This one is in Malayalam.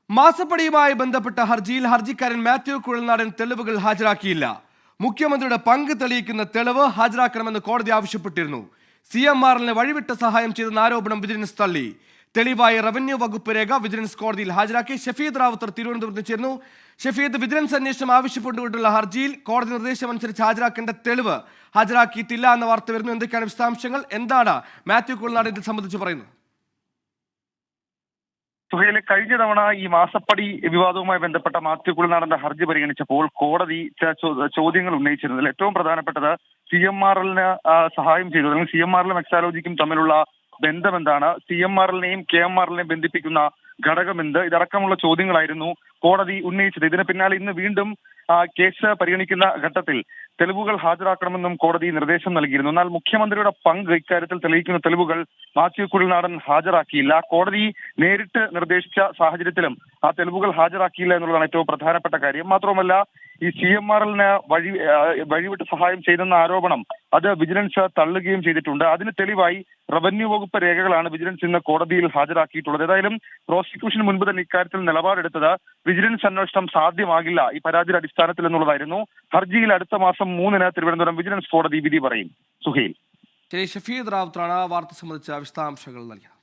മാസപ്പടിയുമായി ബന്ധപ്പെട്ട ഹർജിയിൽ ഹർജിക്കാരൻ മാത്യു കുഴൽനാടൻ തെളിവുകൾ ഹാജരാക്കിയില്ല. മുഖ്യമന്ത്രിയുടെ പങ്ക് തെളിയിക്കുന്ന തെളിവ് ഹാജരാക്കണമെന്ന് കോടതി ആവശ്യപ്പെട്ടിരുന്നു. CMRL വഴിവിട്ട സഹായം ചെയ്തെന്ന ആരോപണം വിജിലൻസ് തള്ളി. തെളിവായി റവന്യൂ വകുപ്പ് രേഖ വിജിലൻസ് കോടതിയിൽ ഹാജരാക്കി. ഷഫീദ് റാവുത്തർ തിരുവനന്തപുരത്ത് ചേർന്നു. ഷഫീദ്, വിജിലൻസ് അന്വേഷണം ആവശ്യപ്പെട്ടുകൊണ്ടുള്ള ഹർജിയിൽ കോടതി നിർദ്ദേശമനുസരിച്ച് ഹാജരാക്കേണ്ട തെളിവ് ഹാജരാക്കിയിട്ടില്ല എന്ന വാർത്ത വരുന്നു. എന്തൊക്കെയാണ് വിശദാംശങ്ങൾ? എന്താണ് മാത്യു കുഴൽനാടൻ ഇത് സംബന്ധിച്ച് പറയുന്നത്? സുഹൈലെ, കഴിഞ്ഞ തവണ ഈ മാസപ്പടി വിവാദവുമായി ബന്ധപ്പെട്ട മാത്യു കുഴൽനാടന്റെ ഹർജി പരിഗണിച്ചപ്പോൾ കോടതി ചോദ്യങ്ങൾ ഉന്നയിച്ചിരുന്നതിൽ ഏറ്റവും പ്രധാനപ്പെട്ടത് CMRL സഹായം ചെയ്തു, അല്ലെങ്കിൽ CMRL എക്സാലോജിക്കും തമ്മിലുള്ള ബന്ധമെന്താണ്, CMRL-നെയും KMRL-നെയും ബന്ധിപ്പിക്കുന്ന ഘടകമെന്ത്, ഇതടക്കമുള്ള ചോദ്യങ്ങളായിരുന്നു കോടതി ഉന്നയിച്ചത്. ഇതിന് പിന്നാലെ ഇന്ന് വീണ്ടും കേസ് പരിഗണിക്കുന്ന ഘട്ടത്തിൽ തെളിവുകൾ ഹാജരാക്കണമെന്നും കോടതി നിർദ്ദേശം നൽകിയിരുന്നു. എന്നാൽ മുഖ്യമന്ത്രിയുടെ പങ്ക് ഇക്കാര്യത്തിൽ തെളിയിക്കുന്ന തെളിവുകൾ മാത്യു കുഴൽനാടൻ ഹാജരാക്കിയില്ല. കോടതി നേരിട്ട് നിർദ്ദേശിച്ച സാഹചര്യത്തിലും ആ തെളിവുകൾ ഹാജരാക്കിയില്ല എന്നുള്ളതാണ് ഏറ്റവും പ്രധാനപ്പെട്ട കാര്യം. മാത്രവുമല്ല, ഈ CMRL-ന് വഴിവിട്ട് സഹായം ചെയ്തെന്ന ആരോപണം അത് വിജിലൻസ് തള്ളുകയും ചെയ്തിട്ടുണ്ട്. അതിന് തെളിവായി റവന്യൂ വകുപ്പ് രേഖകളാണ് വിജിലൻസ് ഇന്ന് കോടതിയിൽ ഹാജരാക്കിയിട്ടുള്ളത്. ഏതായാലും പ്രോസിക്യൂഷന് മുൻപ് തന്നെ ഇക്കാര്യത്തിൽ നിലപാടെടുത്തത് വിജിലൻസ് അന്വേഷണം സാധ്യമാകില്ല ഈ പരാതിയുടെ അടിസ്ഥാനത്തിൽ എന്നുള്ളതായിരുന്നു. ഹർജിയിൽ അടുത്ത മാസം 3-ന് തിരുവനന്തപുരം വിജിലൻസ് കോടതി വിധി പറയും. സുഹൈൽ. ഷഫീദ് റാവുത്തറാണ് വാർത്ത സംബന്ധിച്ച വിശദാംശങ്ങൾ നൽകിയത്.